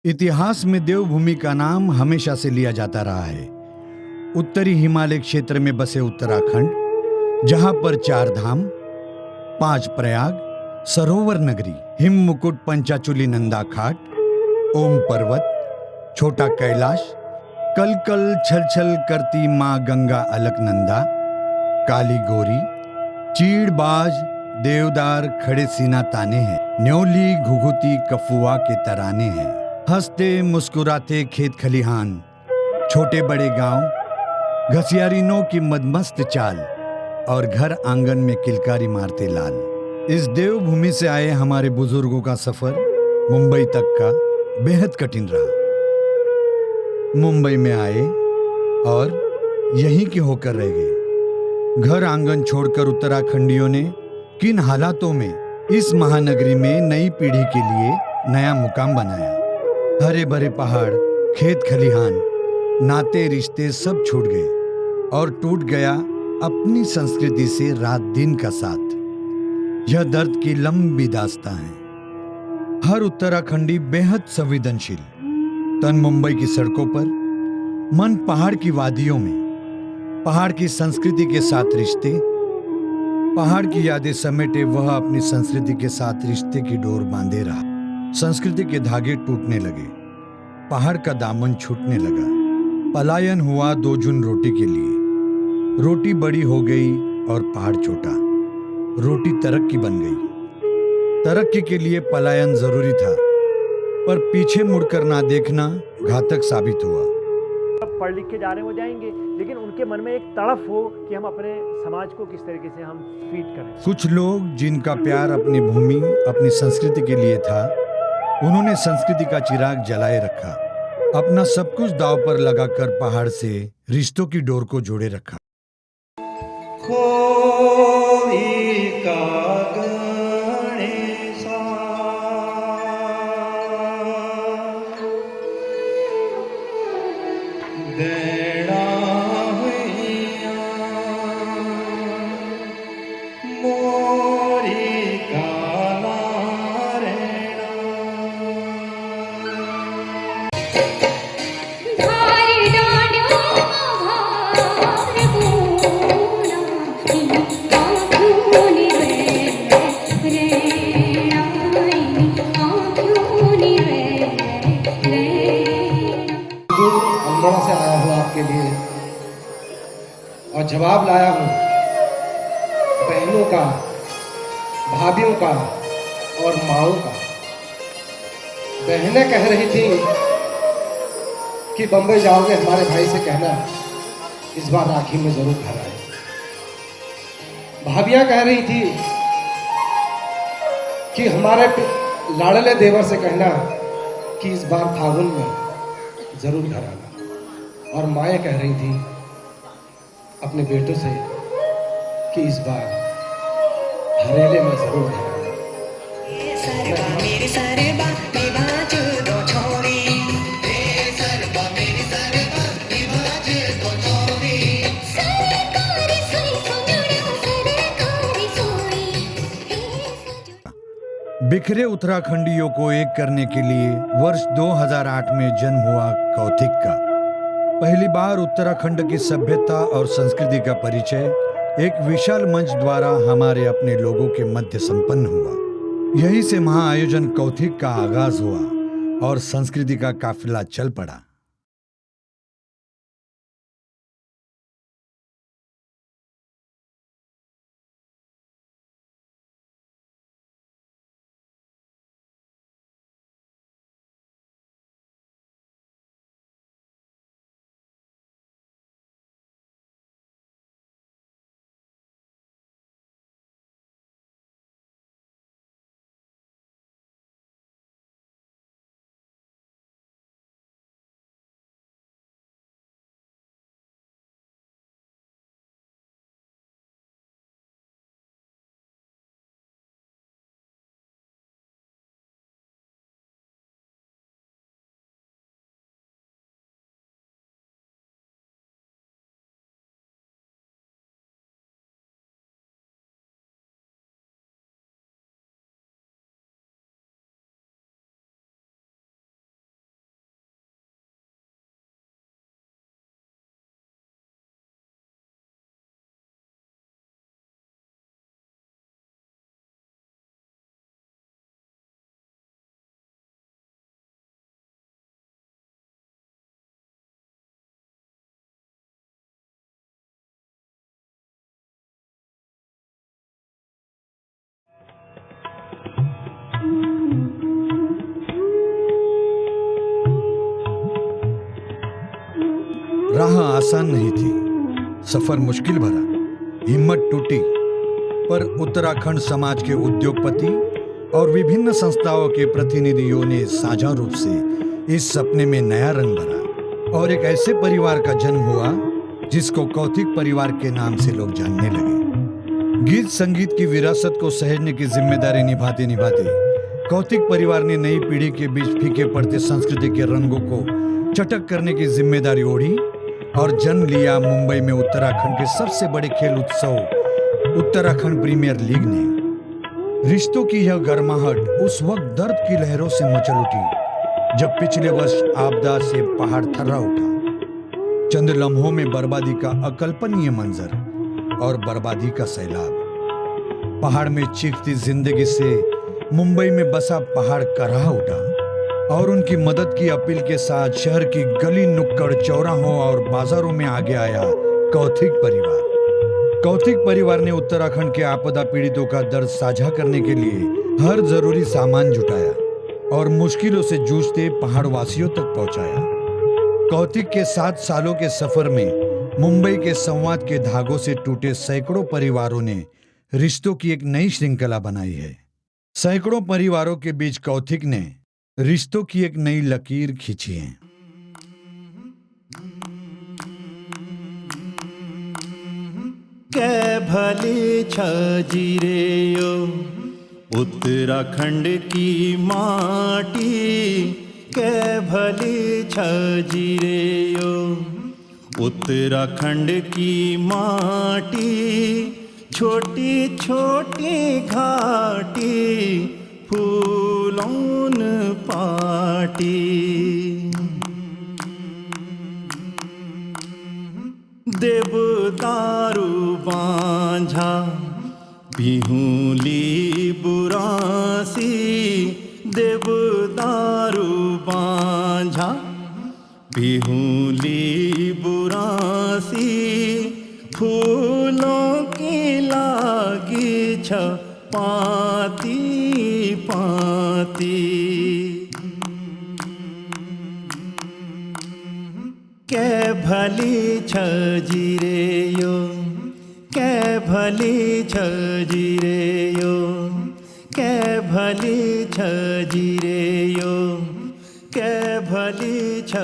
इतिहास में देवभूमि का नाम हमेशा से लिया जाता रहा है। उत्तरी हिमालय क्षेत्र में बसे उत्तराखंड, जहां पर चार धाम, पांच प्रयाग, सरोवर नगरी, हिम मुकुट, पंचाचूली, नंदा घाट, ओम पर्वत, छोटा कैलाश, कल कल छल छल करती माँ गंगा अलकनंदा, काली गोरी, चीड़बाज, देवदार खड़े सीना ताने हैं, न्योली घुघुती कफुआ के तराने हैं। हंसते मुस्कुराते खेत खलिहान, छोटे बड़े गांव, घसियारिनों की मदमस्त चाल और घर आंगन में किलकारी मारते लाल। इस देवभूमि से आए हमारे बुजुर्गों का सफर मुंबई तक का बेहद कठिन रहा। मुंबई में आए और यहीं के होकर रह गए। घर आंगन छोड़कर उत्तराखंडियों ने किन हालातों में इस महानगरी में नई पीढ़ी के लिए नया मुकाम बनाया। हरे भरे पहाड़, खेत खलिहान, नाते रिश्ते सब छूट गए और टूट गया अपनी संस्कृति से रात दिन का साथ। यह दर्द की लंबी दास्तां है। हर उत्तराखंडी बेहद संवेदनशील, तन मुंबई की सड़कों पर, मन पहाड़ की वादियों में, पहाड़ की संस्कृति के साथ रिश्ते, पहाड़ की यादें समेटे वह अपनी संस्कृति के साथ रिश्ते की डोर बांधे रहा। संस्कृति के धागे टूटने लगे, पहाड़ का दामन छूटने लगा। पलायन हुआ 2 जून रोटी के लिए। रोटी बड़ी हो गई और पहाड़ छोटा। रोटी तरक्की बन गई। तरक्की के लिए पलायन जरूरी था, पर पीछे मुड़कर ना देखना घातक साबित हुआ। पढ़ लिख के जा रहे हो जाएंगे, लेकिन उनके मन में एक तड़फ हो कि हम अपने समाज को किस तरीके से हम फीड करें। कुछ लोग जिनका प्यार अपनी भूमि, अपनी संस्कृति के लिए था, उन्होंने संस्कृति का चिराग जलाए रखा, अपना सब कुछ दांव पर लगाकर पहाड़ से रिश्तों की डोर को जोड़े रखा। अल्मोड़ा से आया हूँ आपके लिए और जवाब लाया हूँ बहनों का, भाभियों का और माओं का। बहनें कह रही थी कि बंबई जाओगे हमारे भाई से कहना इस बार राखी में जरूर घर आए। भाभियां कह रही थी कि हमारे लाडले देवर से कहना कि इस बार फागुन में जरूर घर आना। और माएँ कह रही थी अपने बेटों से कि इस बार हरेले में जरूर घर आना। बिखरे उत्तराखंडियों को एक करने के लिए वर्ष 2008 में जन्म हुआ कौथिक का। पहली बार उत्तराखंड की सभ्यता और संस्कृति का परिचय एक विशाल मंच द्वारा हमारे अपने लोगों के मध्य संपन्न हुआ। यहीं से महाआयोजन कौथिक का आगाज हुआ और संस्कृति का काफिला चल पड़ा। आसान नहीं थी, सफर मुश्किल भरा, हिम्मत टूटी, पर उत्तराखंड समाज के उद्योगपति और विभिन्न संस्थाओं के प्रतिनिधियों ने साझा रूप से इस सपने में नया रंग भरा और एक ऐसे परिवार का जन्म हुआ जिसको कौथिक परिवार के नाम से लोग जानने लगे। गीत संगीत की विरासत को सहेजने की जिम्मेदारी निभाते निभाते कौथिक परिवार ने नई पीढ़ी के बीच फीके पड़ते संस्कृति के रंगों को चटक करने की जिम्मेदारी ओढ़ी और जन्म लिया मुंबई में उत्तराखंड के सबसे बड़े खेल उत्सव उत्तराखंड प्रीमियर लीग ने। रिश्तों की यह गर्माहट उस वक्त दर्द की लहरों से मचल उठी जब पिछले वर्ष आपदा से पहाड़ थर्रा उठा। चंद लम्हों में बर्बादी का अकल्पनीय मंजर और बर्बादी का सैलाब। पहाड़ में चीखती जिंदगी से मुंबई में बसा पहाड़ कराह उठा और उनकी मदद की अपील के साथ शहर की गली नुक्कड़ चौराहों और बाजारों में आगे आया कौथिक परिवार। कौथिक परिवार ने उत्तराखंड के आपदा पीड़ितों का दर्द साझा करने के लिए हर जरूरी सामान जुटाया और मुश्किलों से जूझते पहाड़वासियों तक पहुंचाया। कौथिक के 7 सालों के सफर में मुंबई के संवाद के धागों से टूटे सैकड़ों परिवारों ने रिश्तों की एक नई श्रृंखला बनाई है। सैकड़ों परिवारों के बीच कौथिक ने रिश्तों की एक नई लकीर खींची है। कै भली छजीरेयो उत्तराखंड की माटी, कै भली छजीरेयो उत्तराखंड की माटी, छोटी छोटी घाटी फूलों पाटी। देवदारू बांझा बिहुली बुरासी, देवदारू बांझा बिहुली बुरासी, फूलों की लागी छ पाती पाती। कै भली छजीरेयो, कै भली छजीरेयो, कै भली छजीरेयो, कै भली छ